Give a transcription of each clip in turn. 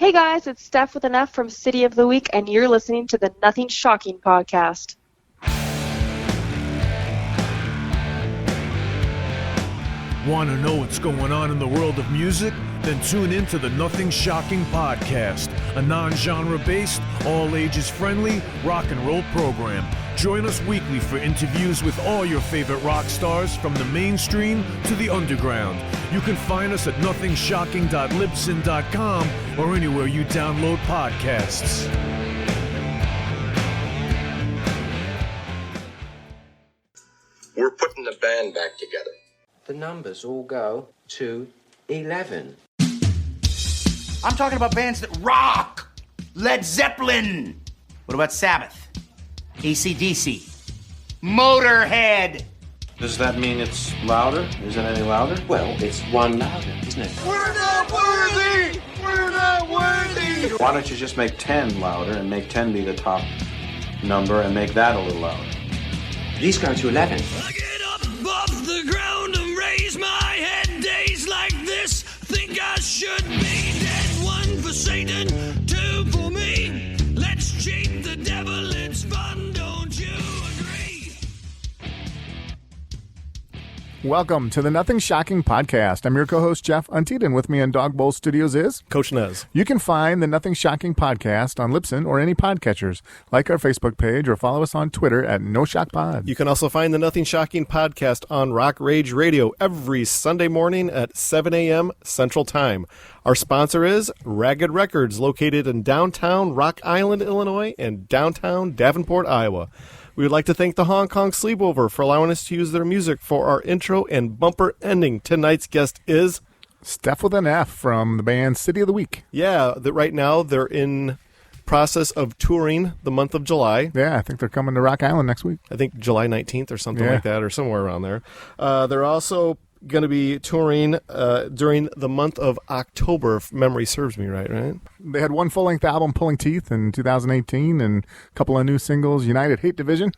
Hey guys, it's Stef with an F from City of the Week, and you're listening to the Nothing Shocking podcast. Want to know what's going on in the world of music? Then tune in to the Nothing Shocking podcast, a non-genre based, all ages friendly rock and roll program. Join us weekly for interviews with all your favorite rock stars from the mainstream to the underground. You can find us at nothingshocking.libsyn.com or anywhere you download podcasts. We're putting the band back together. The numbers all go to 11. I'm talking about bands that rock. Led Zeppelin. What about Sabbath? AC/DC. Motorhead. Does that mean it's louder? Is it any louder? Well, it's one louder, isn't it? We're not worthy. We're not worthy. Why don't you just make 10 louder and make 10 be the top number and make that a little louder? These go to 11. I get up off the ground and raise my head. Days like this, think I should be dead. One for Satan, two for me. Let's cheat the devil, it's fun, don't you agree? Welcome to the Nothing Shocking podcast. I'm your co-host, Jeff Untied, and with me in Dog Bowl Studios is Coach Nez. You can find the Nothing Shocking podcast on Libsyn or any podcatchers. Like our Facebook page or follow us on Twitter at NoShockPod. You can also find the Nothing Shocking podcast on Rock Rage Radio every Sunday morning at 7 a.m. Central Time. Our sponsor is Ragged Records, located in downtown Rock Island, Illinois, and downtown Davenport, Iowa. We would like to thank the Hong Kong Sleepover for allowing us to use their music for our intro and bumper ending. Tonight's guest is Stef with an F from the band City of the Week. Yeah, right now they're in process of touring the month of July. Yeah, I think they're coming to Rock Island next week. I think July 19th or something like that, or somewhere around there. They're also going to be touring during the month of October, if memory serves me right? They had one full-length album, Pulling Teeth, in 2018, and a couple of new singles, United Hate Division.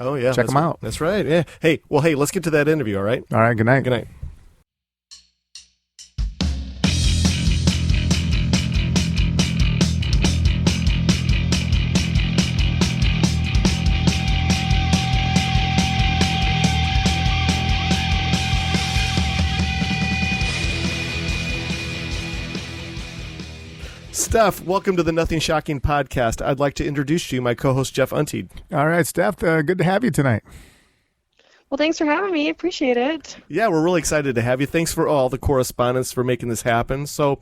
Oh, yeah. Check them out. That's right, yeah. Hey, let's get to that interview, all right? All right, good night. Good night. Stef, welcome to the Nothing Shocking podcast. I'd like to introduce to you my co-host, Jeff Untied. All right, Steph, good to have you tonight. Well, thanks for having me. Appreciate it. Yeah, we're really excited to have you. Thanks for all the correspondence for making this happen. So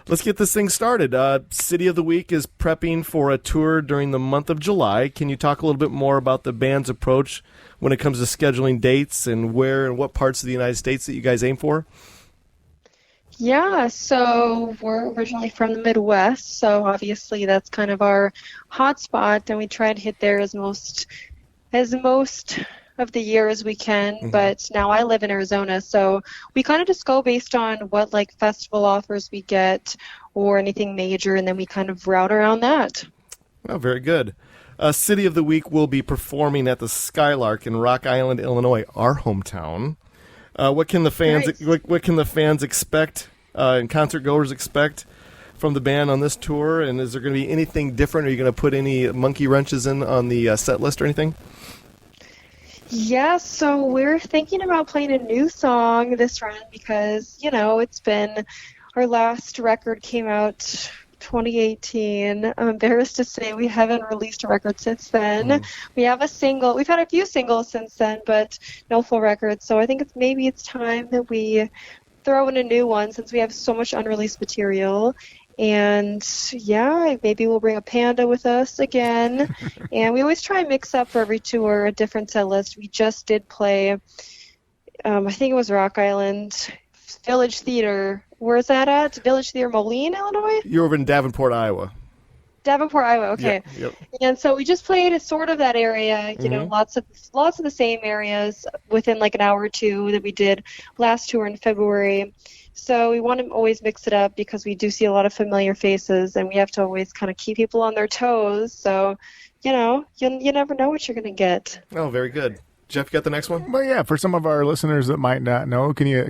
let's get this thing started. City of the Week is prepping for a tour during the month of July. Can you talk a little bit more about the band's approach when it comes to scheduling dates and where and what parts of the United States that you guys aim for? Yeah, so we're originally from the Midwest, so obviously that's kind of our hot spot, and we try to hit there as most of the year as we can. Mm-hmm. But now I live in Arizona, so we kind of just go based on what like festival offers we get or anything major, and then we kind of route around that. Oh, very good. City of the Week will be performing at the Skylark in Rock Island, Illinois, our hometown. What can the fans what can the fans expect and concert goers expect from the band on this tour? And is there going to be anything different? Are you going to put any monkey wrenches in on the set list or anything? Yeah, so we're thinking about playing a new song this run because, it's been our last record came out 2018. I'm embarrassed to say we haven't released a record since then. We have a single. We've had a few singles since then, but no full records. So I think it's time that we throw in a new one since we have so much unreleased material. And yeah, maybe we'll bring a panda with us again. And we always try and mix up for every tour a different set list. We just did play, I think it was Rock Island, Village Theater. Where's that at? Village Theater, Moline, Illinois? You're over in Davenport, Iowa. Davenport, Iowa. Okay. Yep. And so we just played sort of that area. You know, lots of the same areas within like an hour or two that we did last tour in February. So we want to always mix it up because we do see a lot of familiar faces, and we have to always kind of keep people on their toes. So, you never know what you're going to get. Oh, very good. Jeff, you got the next one? Well, yeah, for some of our listeners that might not know, can you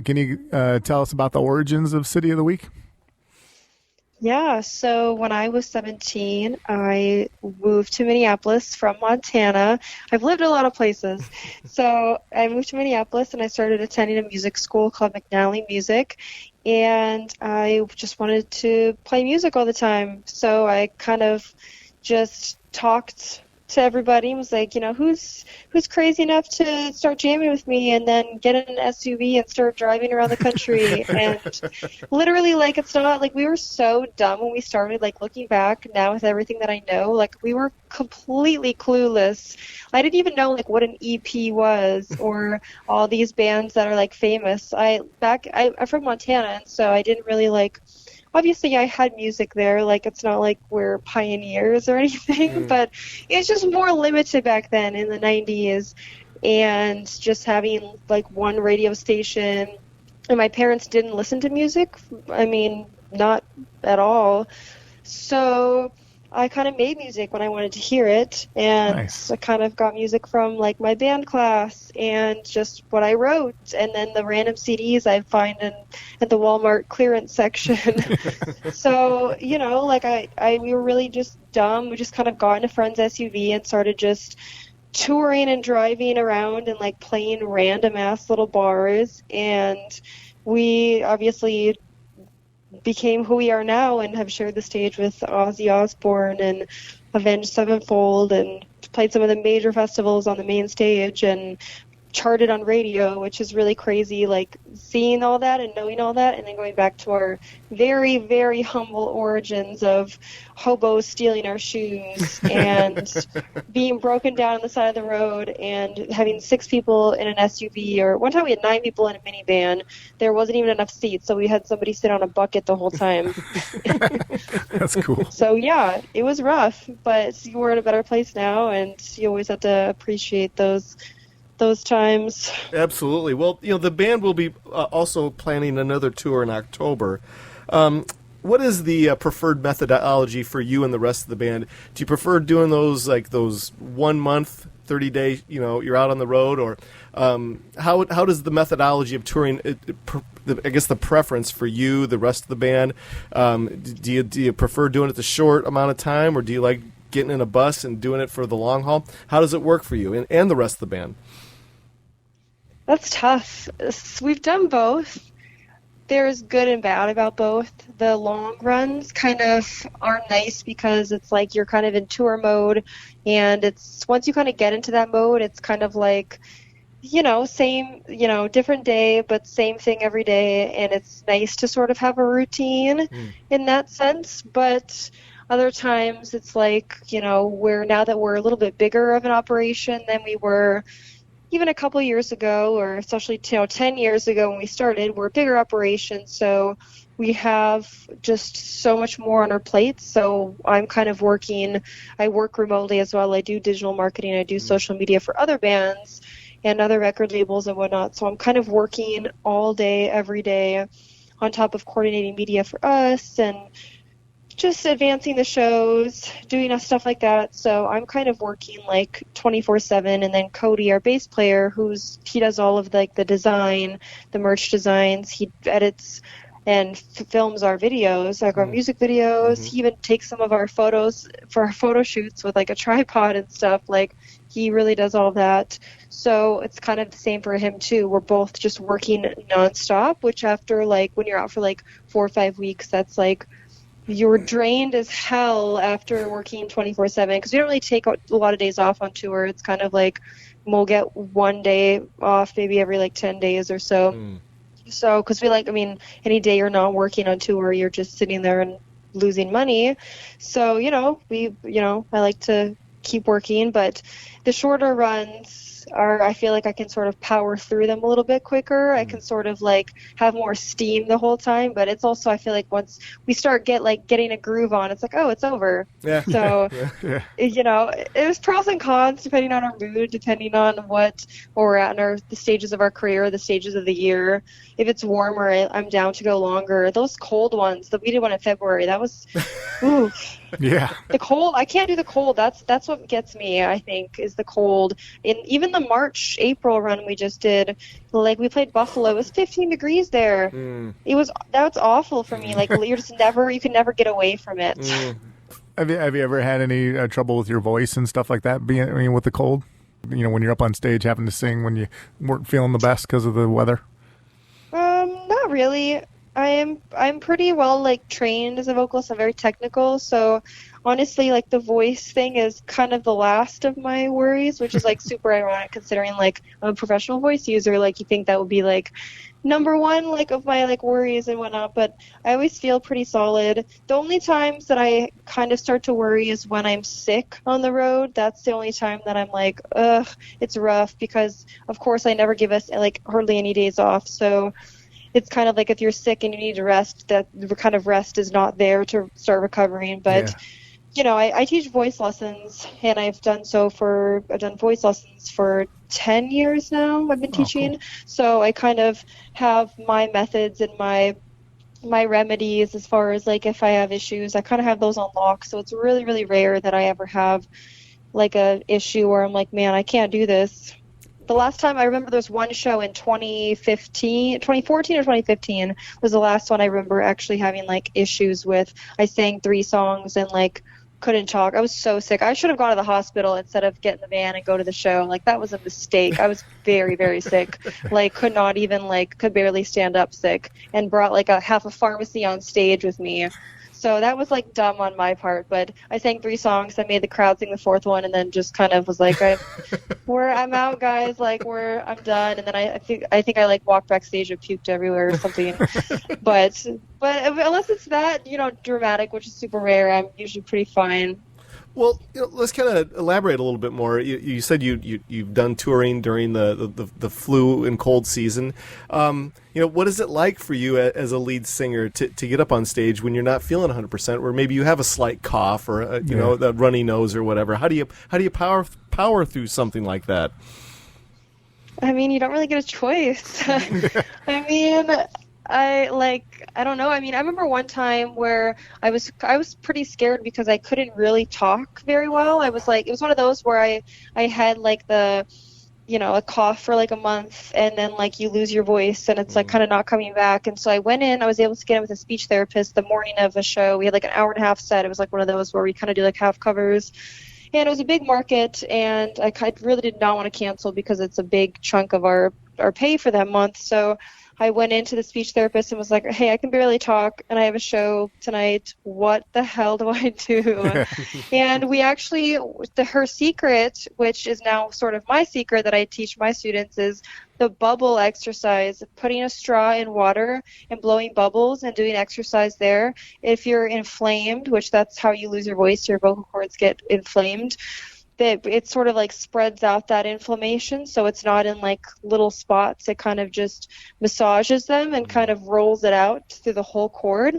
tell us about the origins of City of the Week? Yeah, so when I was 17, I moved to Minneapolis from Montana. I've lived a lot of places. So I moved to Minneapolis and I started attending a music school called McNally Music. And I just wanted to play music all the time. So I kind of just talked to everybody and was like, who's crazy enough to start jamming with me and then get in an SUV and start driving around the country. And literally, like, it's not like we were so dumb when we started. Like, looking back now with everything that I know, like, we were completely clueless. I didn't even know like what an EP was or all these bands that are like famous. I'm from Montana, and so I didn't really like. Obviously, I had music there. Like, it's not like we're pioneers or anything, but it's just more limited back then in the 90s. And just having, like, one radio station. And my parents didn't listen to music. I mean, not at all. So I kind of made music when I wanted to hear it. And Nice. I kind of got music from, like, my band class and just what I wrote. And then the random CDs I find at the Walmart clearance section. So, like we were really just dumb. We just kind of got in a friend's SUV and started just touring and driving around and like playing random ass little bars. And we obviously became who we are now and have shared the stage with Ozzy Osbourne and Avenged Sevenfold and played some of the major festivals on the main stage and charted on radio, which is really crazy, like seeing all that and knowing all that, and then going back to our very, very humble origins of hobos stealing our shoes and being broken down on the side of the road and having 6 people in an SUV, or one time we had 9 people in a minivan. There wasn't even enough seats, so we had somebody sit on a bucket the whole time. That's cool. So yeah, it was rough, but we're in a better place now, and you always have to appreciate those times. Absolutely. Well, the band will be also planning another tour in October. What is the preferred methodology for you and the rest of the band? Do you prefer doing those 1 month, 30-day, you're out on the road, or how does the methodology of touring, I guess the preference for you, the rest of the band, do you prefer doing it the short amount of time, or do you like getting in a bus and doing it for the long haul? How does it work for you and the rest of the band? That's tough. We've done both. There's good and bad about both. The long runs kind of are nice because it's like you're kind of in tour mode, and it's once you kind of get into that mode, it's kind of like, same, different day, but same thing every day, and it's nice to sort of have a routine in that sense. But other times it's like, now that we're a little bit bigger of an operation than we were even a couple years ago, or especially 10 years ago when we started, we're a bigger operation, so we have just so much more on our plates. So I'm kind of I work remotely as well. I do digital marketing, I do social media for other bands and other record labels and whatnot. So I'm kind of working all day, every day, on top of coordinating media for us and just advancing the shows, doing stuff like that. So I'm kind of working like 24/7, and then Cody, our bass player, he does all of the design, the merch designs. He edits and films our videos, like our music videos. He even takes some of our photos for our photo shoots with like a tripod and stuff. Like, he really does all that. So it's kind of the same for him too. We're both just working nonstop, which after like when you're out for like 4 or 5 weeks, that's like you're drained as hell after working 24/7, because we don't really take a lot of days off on tour. It's kind of like we'll get 1 day off maybe every like 10 days or so. So, because any day you're not working on tour, you're just sitting there and losing money. So, I like to keep working, but the shorter runs I feel like I can sort of power through them a little bit quicker. I can sort of like have more steam the whole time, but it's also, I feel like once we start getting a groove on, it's like, oh, it's over. Yeah. So, it was pros and cons depending on our mood, depending on where we're at in the stages of our career, the stages of the year. If it's warmer, I'm down to go longer. Those cold ones, we did one in February, that was, ooh. Yeah. The cold, I can't do the cold. That's what gets me, I think, is the cold. And even though the March-April run we just did, like we played Buffalo. It was 15 degrees there. That was awful for me. Like you can never get away from it. Have you ever had any trouble with your voice and stuff like that? With the cold, when you're up on stage having to sing when you weren't feeling the best because of the weather. Not really. I'm pretty well trained as a vocalist. I'm very technical, so honestly, the voice thing is kind of the last of my worries, which is super ironic considering I'm a professional voice user. You think that would be number one of my worries and whatnot, but I always feel pretty solid. The only times that I kind of start to worry is when I'm sick on the road. That's the only time that I'm ugh, it's rough, because of course I never give us hardly any days off, so it's kind of if you're sick and you need to rest, that the kind of rest is not there to start recovering. But I teach voice lessons, and I've done voice lessons for 10 years now. I've been teaching. Cool. So I kind of have my methods and my remedies as far as if I have issues. I kind of have those on lock. So it's really, really rare that I ever have a issue where I'm man, I can't do this. The last time I remember, there was one show in 2014 or 2015 was the last one I remember actually having issues with. I sang 3 songs and couldn't talk. I was so sick. I should have gone to the hospital instead of get in the van and go to the show. That was a mistake. I was very, very sick. Could not even could barely stand up sick, and brought half a pharmacy on stage with me. So that was dumb on my part, but I sang 3 songs. I made the crowd sing the 4th one, and then just kind of was I'm out, guys. I'm done. And then I think I walked backstage and puked everywhere or something. but unless it's that dramatic, which is super rare, I'm usually pretty fine. Well, let's kind of elaborate a little bit more. You said you've done touring during the flu and cold season. What is it like for you as a lead singer to get up on stage when you're not feeling 100%, or maybe you have a slight cough or a runny nose or whatever? How do you power through something like that? I mean, you don't really get a choice. I don't know. I remember one time where I was pretty scared because I couldn't really talk very well. I was it was one of those where I had a cough for a month, and then you lose your voice and it's kind of not coming back. And so I went in, I was able to get in with a speech therapist the morning of a show. We had an hour and a half set. It was one of those where we kind of do half covers. And it was a big market, and I really did not want to cancel because it's a big chunk of our pay for that month. So I went into the speech therapist and was hey, I can barely talk, and I have a show tonight. What the hell do I do? And we actually, her secret, which is now sort of my secret that I teach my students, is the bubble exercise, putting a straw in water and blowing bubbles and doing exercise there. If you're inflamed, which that's how you lose your voice, your vocal cords get inflamed, that it sort of spreads out that inflammation, so it's not in little spots. It kind of just massages them and kind of rolls it out through the whole cord.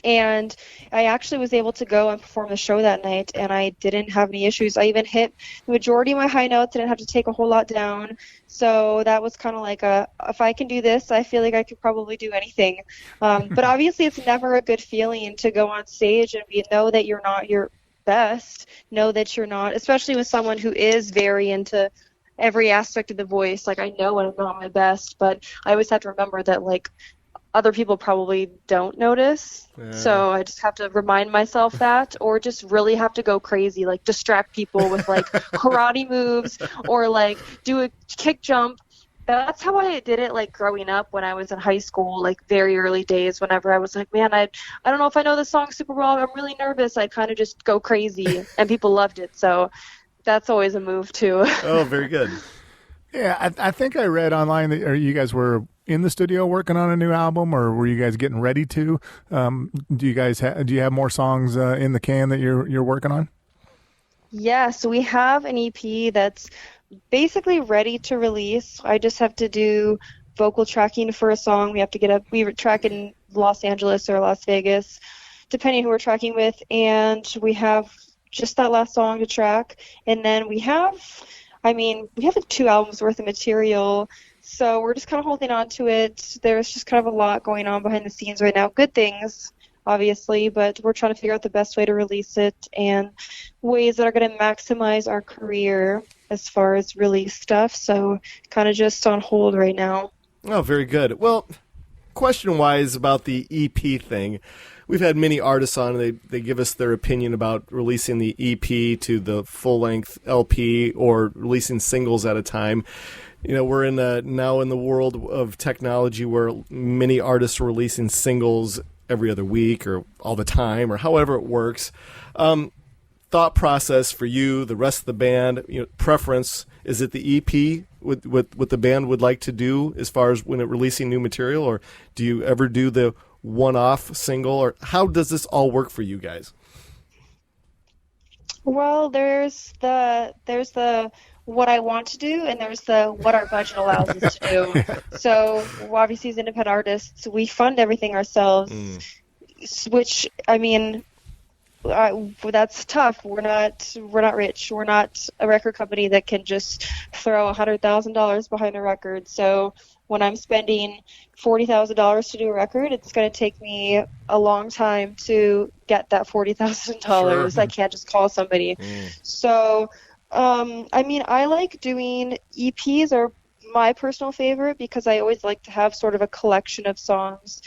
And I actually was able to go and perform the show that night, and I didn't have any issues. I even hit the majority of my high notes. I didn't have to take a whole lot down. So that was kind of if I can do this, I feel I could probably do anything. But obviously it's never a good feeling to go on stage and know that you're not your best, know that you're not, especially with someone who is very into every aspect of the voice. I know when I'm not my best, but I always have to remember that other people probably don't notice. Yeah. So I just have to remind myself that, or just really have to go crazy, distract people with karate moves, or do a kick jump. That's how I did it growing up when I was in high school, very early days. Whenever I was man, I don't know if I know this song super well, I'm really nervous, I'd kind of just go crazy, and people loved it. So that's always a move too. Oh, very good. Yeah, I think I read online that you guys were in the studio working on a new album, or were you guys getting ready to? Do you have more songs in the can that you're working on? Yeah, so we have an EP that's basically ready to release. I just have to do vocal tracking for a song. We have to we track in Los Angeles or Las Vegas, depending who we're tracking with, and we have just that last song to track. And then we have 2 albums worth of material, so we're just kind of holding on to it. There's just kind of a lot going on behind the scenes right now. Good things. obviously, but we're trying to figure out the best way to release it and ways that are going to maximize our career as far as release stuff. So kind of just on hold right now. Oh, very good. Well, question-wise about the EP thing, we've had many artists on, and they give us their opinion about releasing the EP to the full-length LP or releasing singles at a time. You know, we're now in the world of technology where many artists are releasing singles every other week or all the time or however it works. Thought process for you, the rest of the band, preference, is it the EP what the band would like to do as far as when it releasing new material, or do you ever do the one-off single, or how does this all work for you guys? Well, there's the what I want to do, and there's the what our budget allows us to do. So obviously as independent artists, we fund everything ourselves, which, I mean, that's tough. We're not rich. We're not a record company that can just throw $100,000 behind a record. So when I'm spending $40,000 to do a record, it's going to take me a long time to get that $40,000. Sure. I can't just call somebody. So, I mean, I like doing EPs are my personal favorite because I always like to have sort of a collection of songs.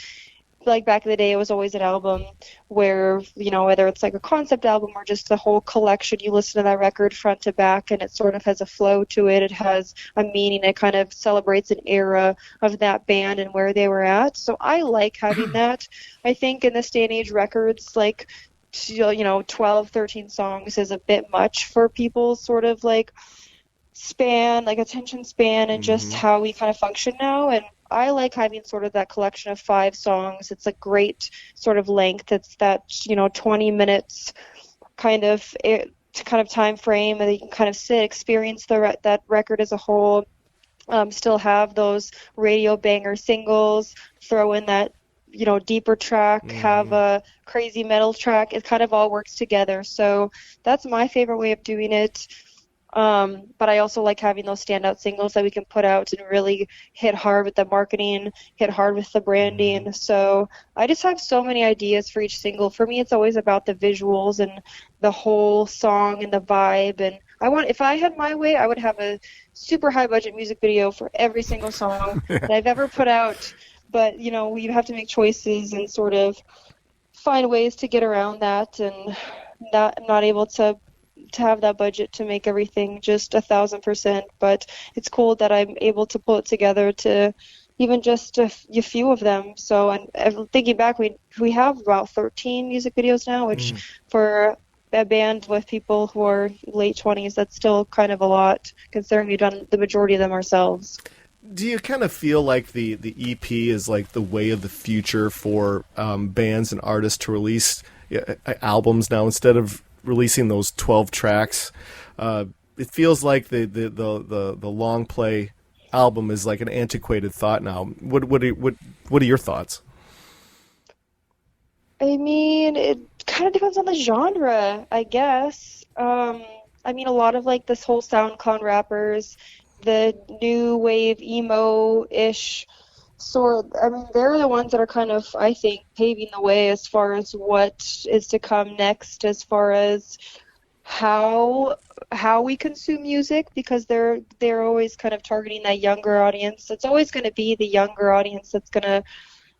Like back in the day, it was always an album where, whether it's like a concept album or just the whole collection, you listen to that record front to back and it sort of has a flow to it. It has a meaning. It kind of celebrates an era of that band and where they were at. So I like having that. I think in this day and age, records like, 12, 13 songs is a bit much for people's sort of like span, like attention span, and just how we kind of function now. And I like having sort of that collection of 5 songs. It's a great sort of length. It's that 20 minutes kind of time frame, and you can kind of experience that record as a whole. Still have those radio banger singles. Throw in that deeper track. Have a crazy metal track. It kind of all works together. So that's my favorite way of doing it. But I also like having those standout singles that we can put out and really hit hard with the marketing, hit hard with the branding. So I just have so many ideas for each single. For me, it's always about the visuals and the whole song and the vibe. And if I had my way, I would have a super high budget music video for every single song that I've ever put out. But, you have to make choices and sort of find ways to get around that, and not able to have that budget to make everything just 1,000%, but it's cool that I'm able to pull it together to even just a few of them. So, and thinking back, we have about 13 music videos now, which for a band with people who are late 20s, that's still kind of a lot, considering we've done the majority of them ourselves. Do you kind of feel like the EP is like the way of the future for bands and artists to release albums now instead of releasing those 12 tracks? It feels like the long play album is like an antiquated thought now. What are your thoughts? I mean, it kind of depends on the genre, I guess. I mean, a lot of like this whole SoundCloud rappers, the new wave emo-ish they're the ones that are kind of, I think, paving the way as far as what is to come next, as far as how we consume music, because they're always kind of targeting that younger audience. It's always going to be the younger audience that's going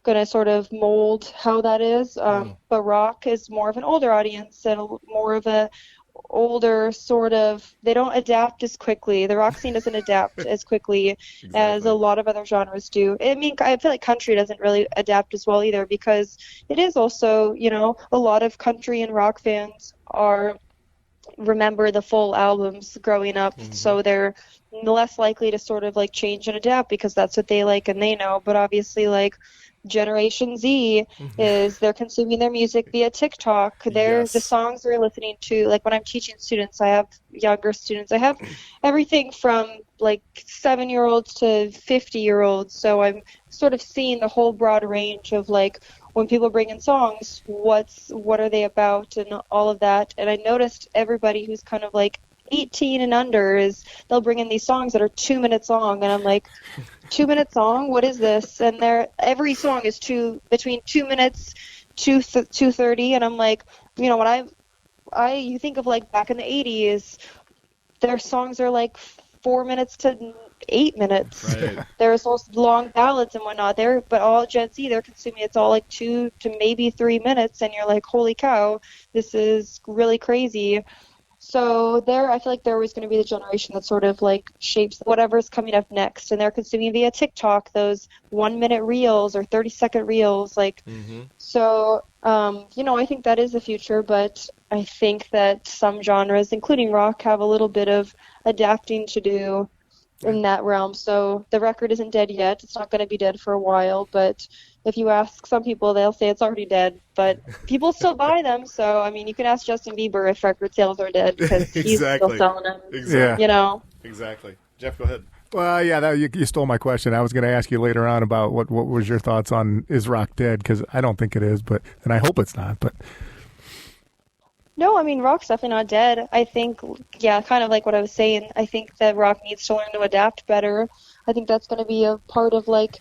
to sort of mold how that is. But rock is more of an older audience and more of a older sort of, they don't adapt as quickly. The rock scene doesn't adapt as quickly as a lot of other genres do. I mean, I feel like country doesn't really adapt as well either, because it is also, a lot of country and rock fans remember the full albums growing up, so they're less likely to sort of like change and adapt because that's what they like and they know. But obviously, like, Generation Z is they're consuming their music via TikTok. The songs they're listening to, like when I'm teaching students, I have younger students. I have everything from like 7-year-olds to 50-year-olds. So I'm sort of seeing the whole broad range of like when people bring in songs, what are they about and all of that. And I noticed everybody who's kind of like 18 and under they'll bring in these songs that are 2 minutes long, and I'm like, 2 minute song? What is this? And every song is between 2 minutes 2:30, and I'm like, you know, when you think of like back in the 80s, their songs are like 4 minutes to 8 minutes. Right. There's those long ballads and whatnot there, but all Gen Z, they're consuming, it's all like 2 to maybe 3 minutes, and you're like, holy cow, this is really crazy. So I feel like they're always going to be the generation that sort of like shapes whatever's coming up next, and they're consuming via TikTok those 1-minute reels or 30-second reels, like. So you know, I think that is the future, but I think that some genres, including rock, have a little bit of adapting to do in that realm. So the record isn't dead yet. It's not going to be dead for a while, but if you ask some people, they'll say it's already dead, but people still buy them. So, I mean, you can ask Justin Bieber if record sales are dead, because he's still selling them. Exactly. You know? Exactly. Jeff, go ahead. Well, yeah, you stole my question. I was going to ask you later on about what was your thoughts on is rock dead, because I don't think it is, and I hope it's not, but... No, I mean, rock's definitely not dead. I think, yeah, kind of like what I was saying, I think that rock needs to learn to adapt better. I think that's going to be a part of, like,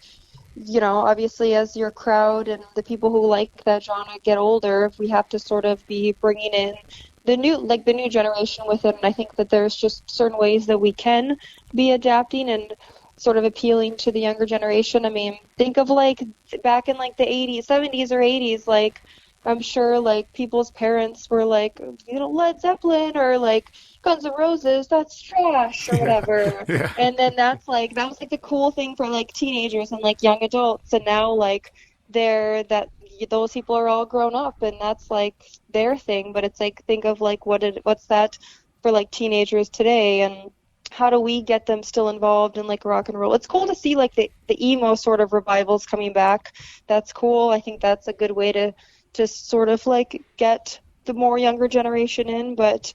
you know, obviously as your crowd and the people who like that genre get older, we have to sort of be bringing in the new generation with it. And I think that there's just certain ways that we can be adapting and sort of appealing to the younger generation. I mean, think of like back in like the 80s, 70s or 80s, like I'm sure like people's parents were like, you know, Led Zeppelin or like Guns N' Roses, that's trash or whatever. Yeah. And then that was like the cool thing for like teenagers and like young adults. And now like those people are all grown up and that's like their thing. But it's like, think of like what's that for like teenagers today, and how do we get them still involved in like rock and roll? It's cool to see like the emo sort of revivals coming back. That's cool. I think that's a good way to sort of like get the more younger generation in, but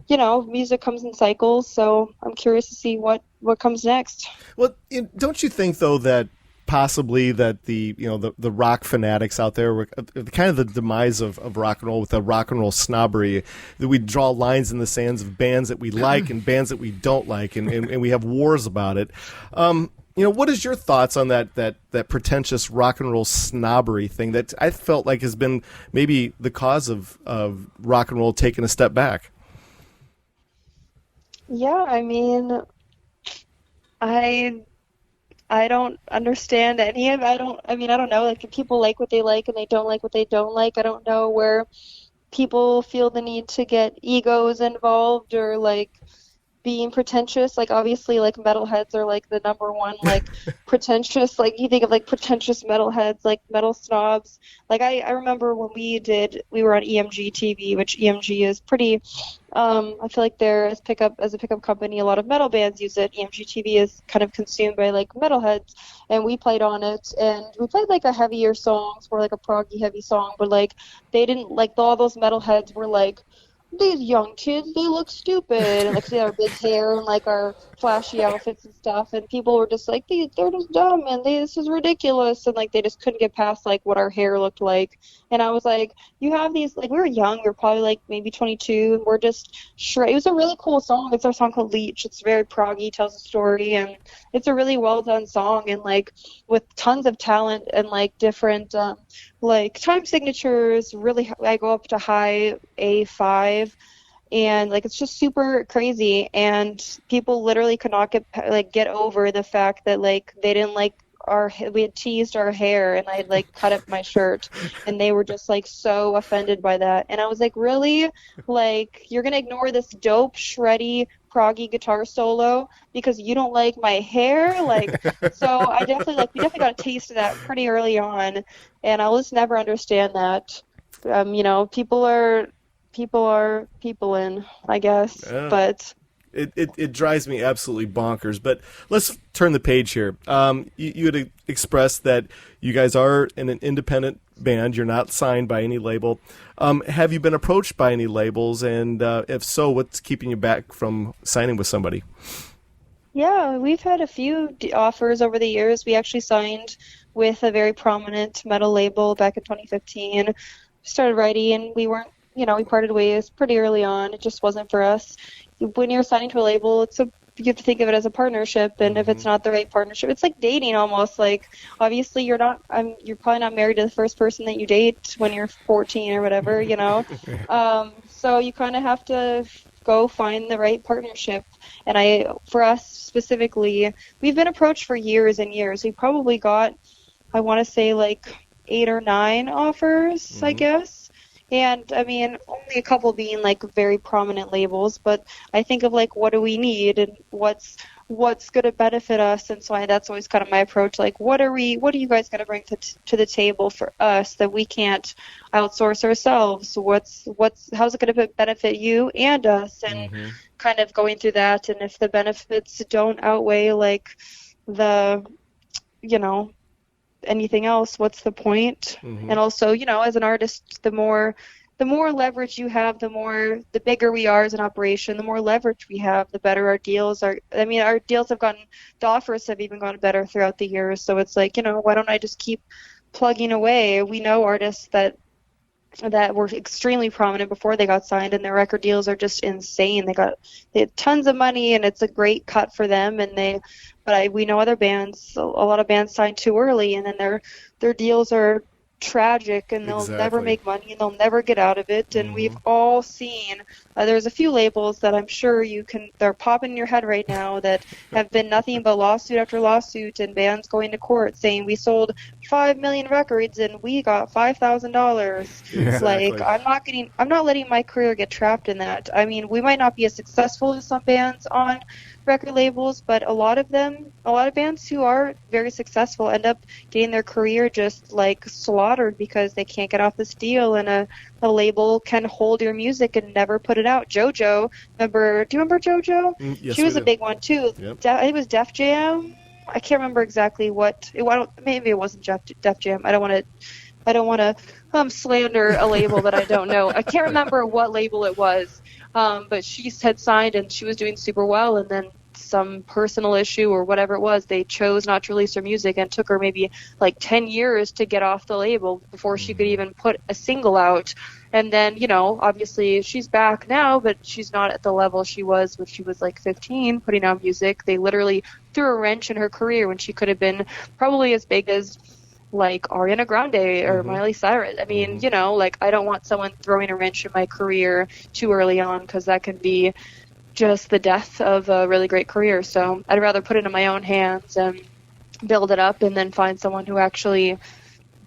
you know, music comes in cycles, so I'm curious to see what comes next. Well, don't you think though that possibly that the rock fanatics out there were kind of the demise of rock and roll with the rock and roll snobbery, that we draw lines in the sands of bands that we like and bands that we don't like, and we have wars about it. You know, what is your thoughts on that pretentious rock and roll snobbery thing that I felt like has been maybe the cause of rock and roll taking a step back? Yeah, I mean, I don't understand any of it. I don't know. Like, if people like what they like and they don't like what they don't like, I don't know where people feel the need to get egos involved or like being pretentious. Like, obviously, like, metalheads are like the number one, like, pretentious, like, you think of like pretentious metalheads, like metal snobs. Like, I remember when we were on EMG TV, which EMG is pretty, I feel like they're as a pickup company, a lot of metal bands use it. EMG TV is kind of consumed by like metalheads, and we played on it, and we played like a heavier songs, more like a proggy heavy song, but like they didn't like, all those metalheads were like, these young kids, they look stupid, and like, they had our big hair and like our flashy outfits and stuff, and people were just like, they're just dumb, and this is ridiculous, and like they just couldn't get past like what our hair looked like. And I was like, you have these, like, we were young, we were probably like maybe 22, and we're just it was a really cool song. It's our song called Leech. It's very proggy, tells a story, and it's a really well done song, and like with tons of talent and like different like time signatures. Really, I go up to high A5, and like it's just super crazy, and people literally could not get over the fact that like they didn't like we had teased our hair, and I had like cut up my shirt, and they were just like so offended by that. And I was like, really? Like, you're gonna ignore this dope, shreddy, proggy guitar solo because you don't like my hair? Like, so we definitely got a taste of that pretty early on, and I'll just never understand that. You know, people are people in, I guess. Yeah. But It drives me absolutely bonkers. But let's turn the page here. You had expressed that you guys are an independent band. You're not signed by any label. Have you been approached by any labels? And if so, what's keeping you back from signing with somebody? Yeah, we've had a few offers over the years. We actually signed with a very prominent metal label back in 2015. We started writing, and we parted ways pretty early on. It just wasn't for us. When you're signing to a label, it's a you have to think of it as a partnership, and if it's not the right partnership, it's like dating almost. Like, obviously you're probably not married to the first person that you date when you're 14 or whatever, you know. So you kind of have to go find the right partnership. And for us specifically, we've been approached for years and years. We probably got, I want to say, like 8 or 9 offers, I guess. And, I mean, only a couple being, like, very prominent labels, but I think of, like, what do we need and what's going to benefit us, and so that's always kind of my approach, like, what are you guys going to bring to the table for us that we can't outsource ourselves? How's it going to benefit you and us, and kind of going through that, and if the benefits don't outweigh, like, the, you know, anything else, what's the point? And also, you know, as an artist, the more leverage you have, the bigger we are as an operation, the more leverage we have, the better our deals are. I mean, our deals the offers have even gotten better throughout the years. So it's like, you know, why don't I just keep plugging away? We know artists that were extremely prominent before they got signed, and their record deals are just insane. They had tons of money, and it's a great cut for them. But we know other bands, a lot of bands signed too early, and then their deals are tragic, and they'll never make money, and they'll never get out of it. And we've all seen, there's a few labels that I'm sure they're popping in your head right now that have been nothing but lawsuit after lawsuit, and bands going to court saying we sold 5 million records and we got $5,000. Yeah, like, I'm not letting my career get trapped in that. I mean, we might not be as successful as some bands on record labels, but a lot of bands who are very successful end up getting their career just like slaughtered because they can't get off this deal, and a label can hold your music and never put it out. JoJo, do you remember JoJo? Yes, she was a big one too. Yep. It was Def Jam. I can't remember exactly maybe it wasn't Def Jam. I don't want to slander a label that I don't know. I can't remember what label it was. But she had signed and she was doing super well, and then some personal issue or whatever it was, they chose not to release her music, and took her maybe like 10 years to get off the label before she could even put a single out. And then, you know, obviously she's back now, but she's not at the level she was when she was like 15 putting out music. They literally threw a wrench in her career when she could have been probably as big as like Ariana Grande or Miley Cyrus. I mean, you know, like, I don't want someone throwing a wrench in my career too early on, because that can be just the death of a really great career. So I'd rather put it in my own hands and build it up, and then find someone who actually,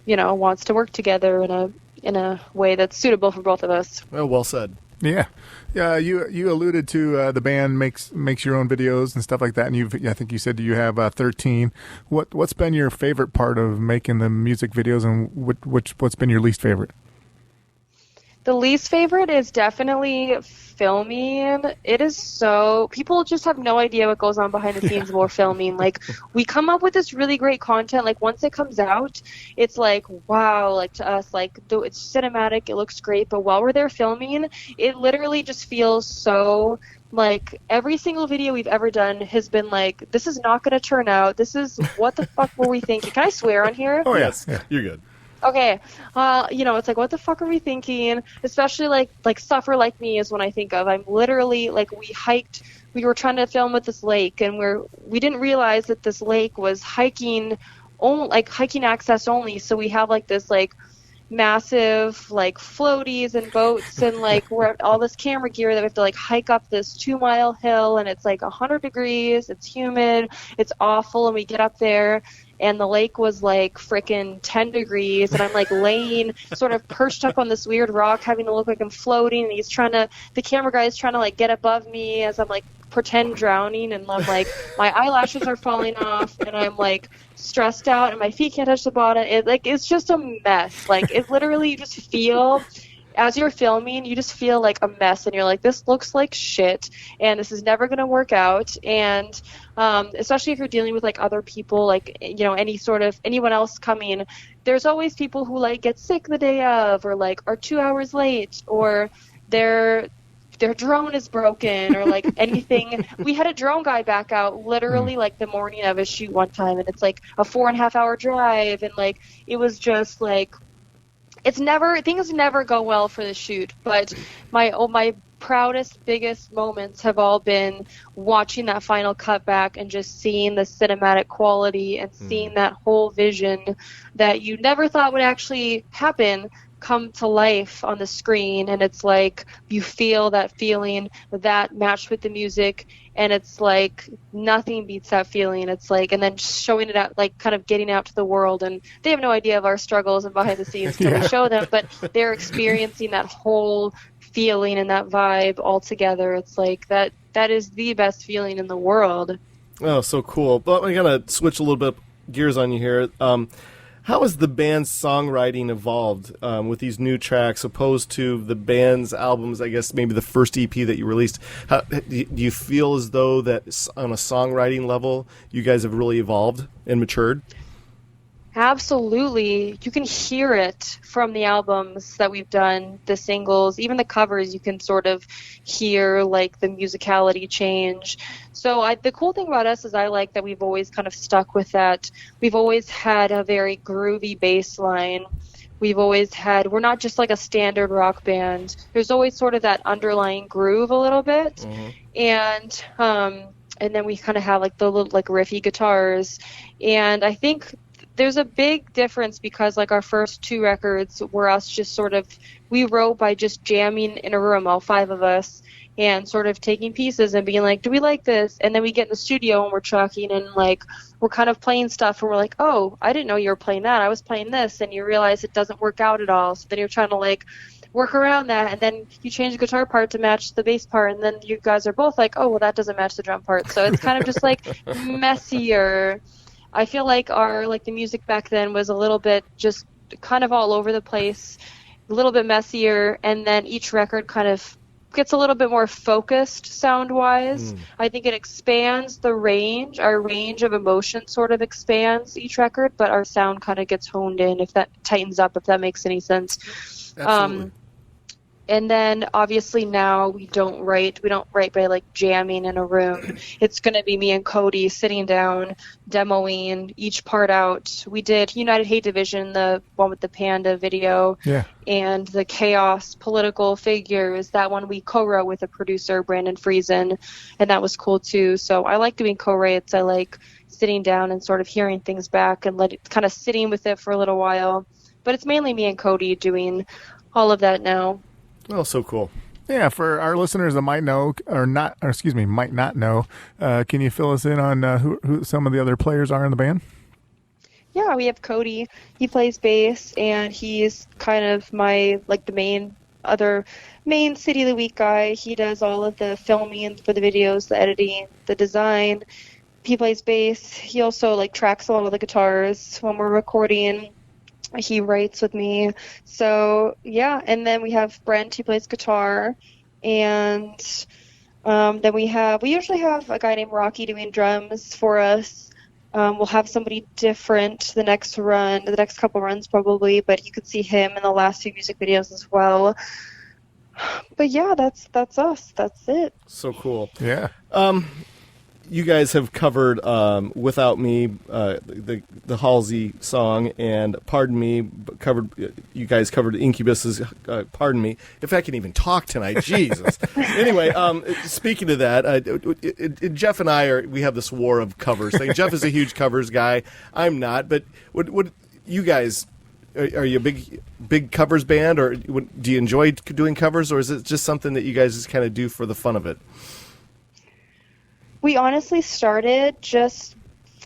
you know, wants to work together in a way that's suitable for both of us. Well said. Yeah. You alluded to the band makes your own videos and stuff like that, and I think you said you have 13. What's been your favorite part of making the music videos, and what's been your least favorite? The least favorite is definitely filming. It is people just have no idea what goes on behind the scenes while filming. Like, we come up with this really great content. Like, once it comes out, it's like, wow, like, to us, like, it's cinematic, it looks great. But while we're there filming, it literally just feels so, like, every single video we've ever done has been like, this is not going to turn out. This is, what the fuck were we thinking? Can I swear on here? Oh, yes. Yeah. You're good. Okay, you know, it's like, what the fuck are we thinking? Especially like Suffer Like Me is when I think of. I'm literally, like, we were trying to film at this lake, and we didn't realize that this lake was hiking access only. So we have like this like massive like floaties and boats, and like we're all this camera gear that we have to like hike up this 2-mile hill, and it's like 100 degrees, it's humid, it's awful, and we get up there, and the lake was like frickin' 10 degrees, and I'm like laying sort of perched up on this weird rock, having to look like I'm floating, and the camera guy is trying to like get above me as I'm like pretend drowning, and I'm like, my eyelashes are falling off, and I'm like stressed out, and my feet can't touch the bottom. It's just a mess. Like, it literally, you just feel, as you're filming, you just feel like a mess, and you're like, this looks like shit, and this is never going to work out. And especially if you're dealing with like other people, like, you know, anyone else coming, there's always people who like get sick the day of, or like are 2 hours late, or their drone is broken, or like anything. We had a drone guy back out literally like the morning of his shoot one time, and it's like a 4.5 hour drive, and like it was just like, things never go well for the shoot, but my proudest, biggest moments have all been watching that final cutback and just seeing the cinematic quality and seeing that whole vision that you never thought would actually happen come to life on the screen. And it's like you feel that feeling that matched with the music, and it's like nothing beats that feeling. It's like, and then showing it out, like kind of getting out to the world, and they have no idea of our struggles and behind the scenes till we show them, but they're experiencing that whole feeling and that vibe all together. It's like that is the best feeling in the world. Oh, so cool. But I'm going to switch a little bit gears on you here. How has the band's songwriting evolved with these new tracks opposed to the band's albums, I guess maybe the first EP that you released? Do you feel as though that on a songwriting level you guys have really evolved and matured? Absolutely. You can hear it from the albums that we've done, the singles, even the covers. You can sort of hear like the musicality change. So the cool thing about us is I like that we've always kind of stuck with that. We've always had a very groovy bass line. We're not just like a standard rock band. There's always sort of that underlying groove a little bit. Mm-hmm. And then we kind of have like the little like riffy guitars. And I think there's a big difference because like our first two records were us just sort of, we wrote by just jamming in a room, all five of us, and sort of taking pieces and being like, do we like this? And then we get in the studio and we're talking and like we're kind of playing stuff and we're like, oh, I didn't know you were playing that. I was playing this. And you realize it doesn't work out at all. So then you're trying to like work around that, and then you change the guitar part to match the bass part, and then you guys are both like, oh, well, that doesn't match the drum part. So it's kind of just like messier. I feel like the music back then was a little bit just kind of all over the place, a little bit messier, and then each record kind of gets a little bit more focused sound-wise. I think it expands the range. Our range of emotion sort of expands each record, but our sound kind of gets honed in, if that tightens up, if that makes any sense. Absolutely. And then obviously now we don't write by like jamming in a room. It's going to be me and Cody sitting down, demoing each part out. We did United Hate Division, the one with the panda video, and the Chaos political figures. That one we co-wrote with a producer, Brandon Friesen, and that was cool too. So I like doing co-writes. I like sitting down and sort of hearing things back and kind of sitting with it for a little while. But it's mainly me and Cody doing all of that now. Oh, so cool. Yeah, for our listeners that might know might not know, can you fill us in on who some of the other players are in the band? Yeah, we have Cody. He plays bass, and he's kind of my the main City of the Week guy. He does all of the filming for the videos, the editing, the design. He plays bass. He also tracks a lot of the guitars when we're recording. He writes with me. So, yeah. And then we have Brent, who plays guitar. And then we usually have a guy named Rocky doing drums for us. We'll have somebody different the next couple runs probably, but you could see him in the last few music videos as well. But yeah, that's us. That's it. So cool. Yeah. You guys have covered "Without Me," the Halsey song, and "Pardon Me." You guys covered Incubus's "Pardon Me." If I can even talk tonight, Jesus. Anyway, speaking of that, Jeff and I we have this war of covers. Jeff is a huge covers guy. I'm not, but would you guys? Are you a big covers band, or do you enjoy doing covers, or is it just something that you guys just kind of do for the fun of it? We honestly started just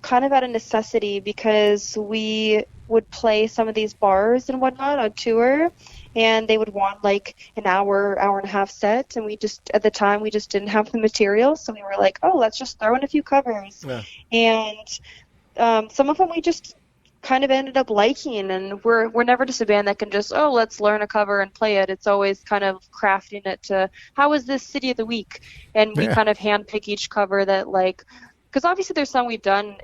kind of out of necessity because we would play some of these bars and whatnot on tour, and they would want an hour and a half set, and at the time we just didn't have the material, so we were like, oh, let's just throw in a few covers. Yeah. And some of them we just kind of ended up liking, and we're never just a band that can just, oh, let's learn a cover and play it. It's always kind of crafting it to, how is this City of the Week? And we kind of handpick each cover that because obviously there's some we've done,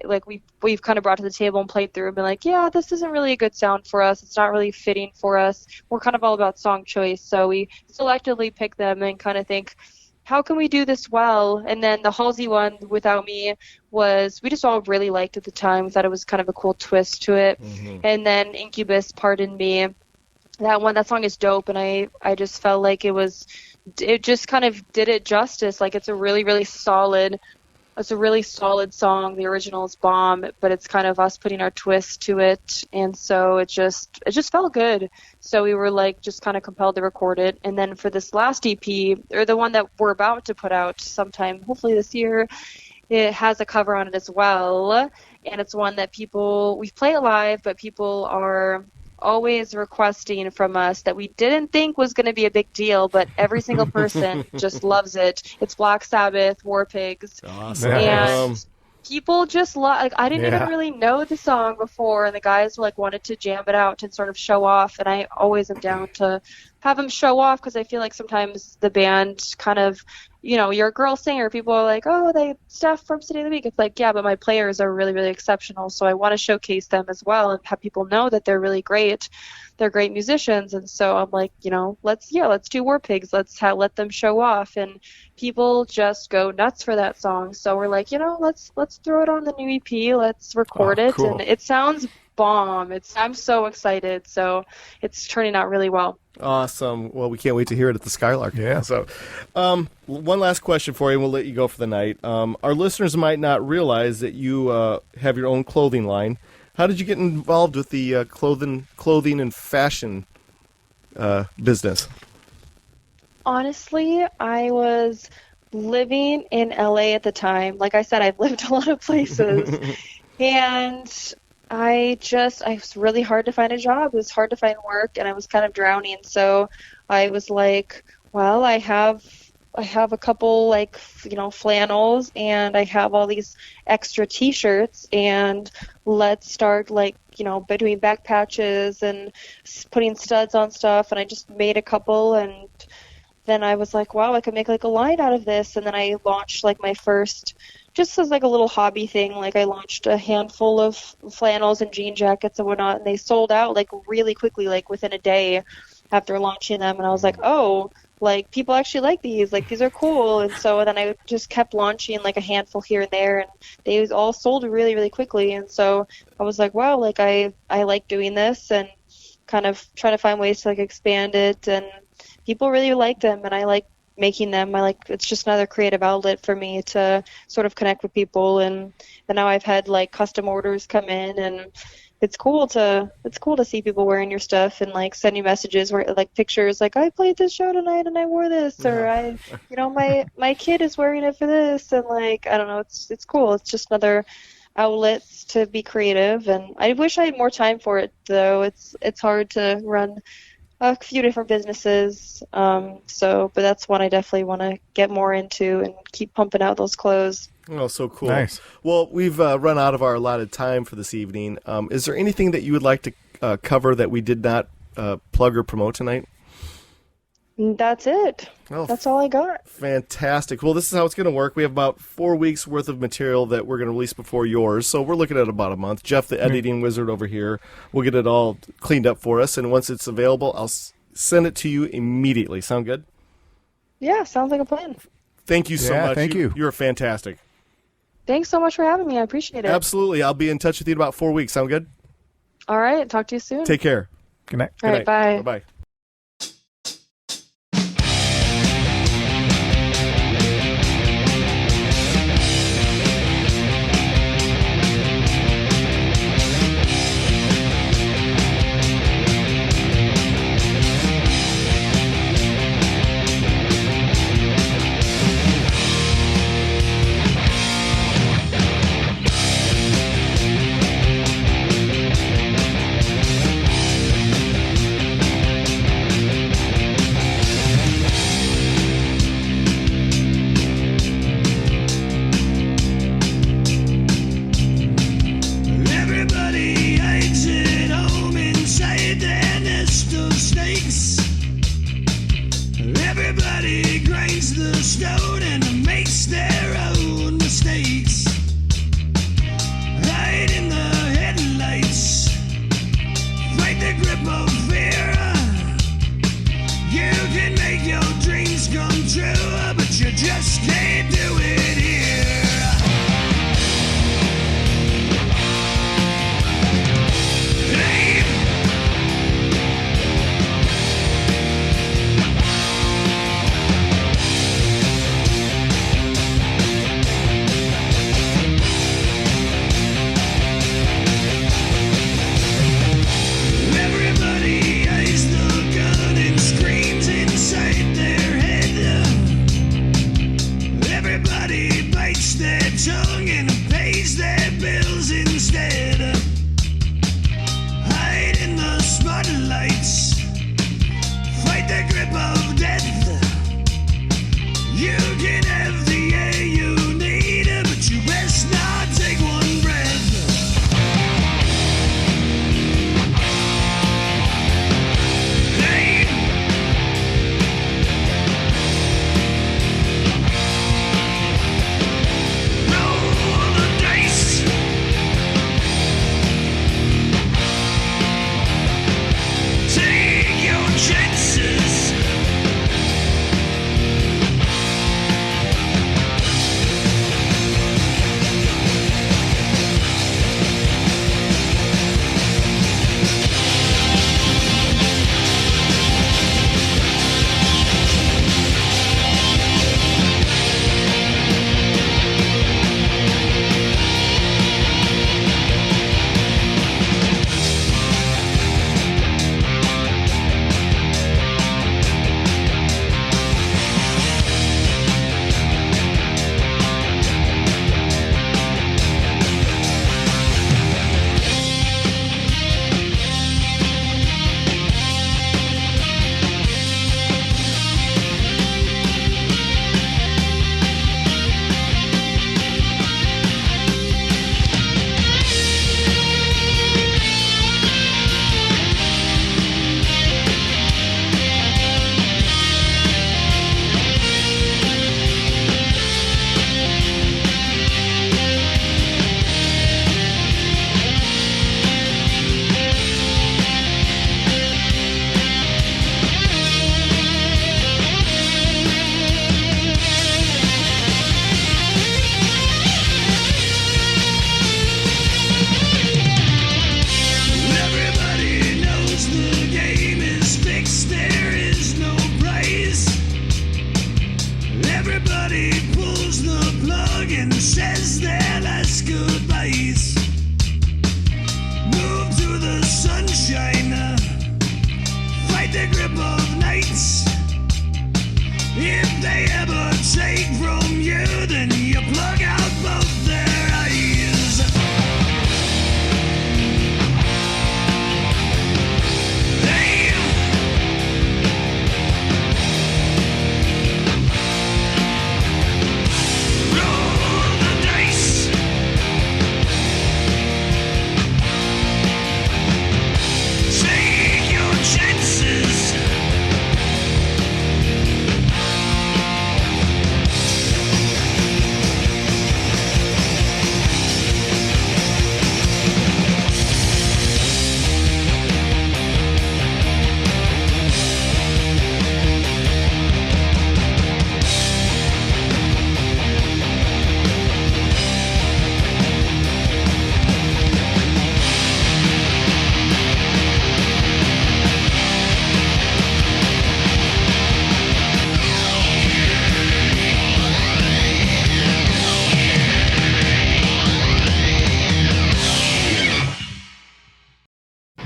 we've kind of brought to the table and played through and been like, yeah, this isn't really a good sound for us. It's not really fitting for us. We're kind of all about song choice, so we selectively pick them and kind of think, how can we do this well? And then the Halsey one, "Without Me," we just all really liked at the time. We thought it was kind of a cool twist to it. Mm-hmm. And then Incubus, "Pardon Me," that song is dope, and I just felt like it just kind of did it justice. Like it's a really solid song. The original is bomb, but it's kind of us putting our twist to it, and so it just felt good. So we were like just kind of compelled to record it. And then for this last EP, or the one that we're about to put out sometime, hopefully this year, it has a cover on it as well, and it's one that we play it live, but people are always requesting from us that we didn't think was going to be a big deal, but every single person just loves it. It's Black Sabbath, War Pigs. Awesome. And people just love, like, I didn't even really know the song before, and the guys like wanted to jam it out and sort of show off, and I always am down to have them show off, because I feel like sometimes the band kind of, you're a girl singer, people are like, oh, they Stef from City of the Week. It's like, yeah, but my players are really exceptional, so I want to showcase them as well and have people know that they're really great. They're great musicians, and so I'm like, let's do War Pigs. Let them show off, and people just go nuts for that song. So we're like, let's throw it on the new EP. Let's record it, cool. and it sounds bomb. I'm so excited. So it's turning out really well. Awesome. Well, we can't wait to hear it at the Skylark. Yeah. So, one last question for you, and we'll let you go for the night. Our listeners might not realize that you have your own clothing line. How did you get involved with the clothing and fashion business? Honestly, I was living in LA at the time. Like I said, I've lived a lot of places. And it was really hard to find a job. It was hard to find work, and I was kind of drowning. So I was like, well, I have a couple flannels, and I have all these extra t-shirts, and let's start between back patches and putting studs on stuff. And I just made a couple, and then I was like, wow, I could make a line out of this. And then I launched my first, just as a little hobby thing, I launched a handful of flannels and jean jackets and whatnot, and they sold out really quickly, within a day after launching them. And I was like, oh, people actually like these, these are cool. And so then I just kept launching a handful here and there, and they all sold really quickly. And so I was like, wow, I like doing this, and kind of trying to find ways to expand it, and people really like them, and I like making them. It's just another creative outlet for me to sort of connect with people, and now I've had custom orders come in, and it's cool to see people wearing your stuff and send you messages where pictures I played this show tonight and I wore this, or my kid is wearing it for this, and I don't know, it's cool. It's just another outlet to be creative, and I wish I had more time for it, though. It's hard to run a few different businesses, but that's one I definitely want to get more into and keep pumping out those clothes. Oh, so cool. Nice. Well, we've run out of our allotted time for this evening. Is there anything that you would like to cover that we did not plug or promote tonight? That's it. Oh, that's all I got. Fantastic. Well, this is how it's going to work. We have about 4 weeks worth of material that we're going to release before yours, so we're looking at about a month. Jeff, the editing wizard over here, will get it all cleaned up for us, and once it's available, I'll send it to you immediately. Sound good? Yeah, sounds like a plan. Thank you so much. Thank you. You're fantastic. Thanks so much for having me. I appreciate it. Absolutely. I'll be in touch with you in about 4 weeks. Sound good? All right. Talk to you soon. Take care. Good night. All right. Bye. Bye-bye. tongue and pays their bills instead. Hide in the spotlights, fight the grip of death. You can have the air you need, but you best not take one breath. Hey. Roll the dice. Take your chances. Everybody knows the game is fixed, there is no prize. Everybody pulls the plug and says their last goodbyes. Move to the sunshine, fight the grip of nights. If they ever take from you, then you plug out both their eyes. Hey. Roll the dice. Take your chances.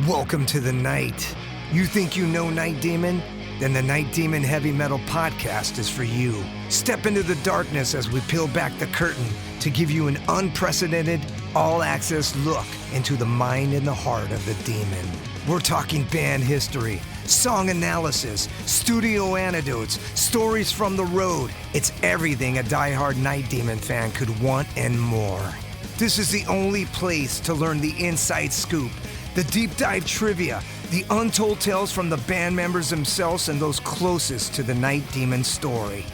Welcome to the night. You think you know Night Demon? Then the Night Demon Heavy Metal Podcast is for you. Step into the darkness as we peel back the curtain to give you an unprecedented, all-access look into the mind and the heart of the demon. We're talking band history, song analysis, studio anecdotes, stories from the road. It's everything a diehard Night Demon fan could want and more. This is the only place to learn the inside scoop, the deep dive trivia, the untold tales from the band members themselves and those closest to the Night Demon story.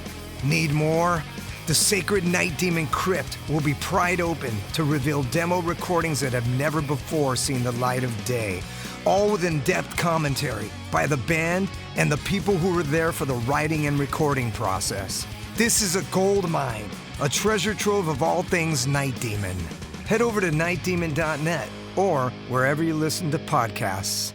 Need more? The Sacred Night Demon Crypt will be pried open to reveal demo recordings that have never before seen the light of day, all with in-depth commentary by the band and the people who were there for the writing and recording process. This is a gold mine, a treasure trove of all things Night Demon. Head over to nightdemon.net or wherever you listen to podcasts.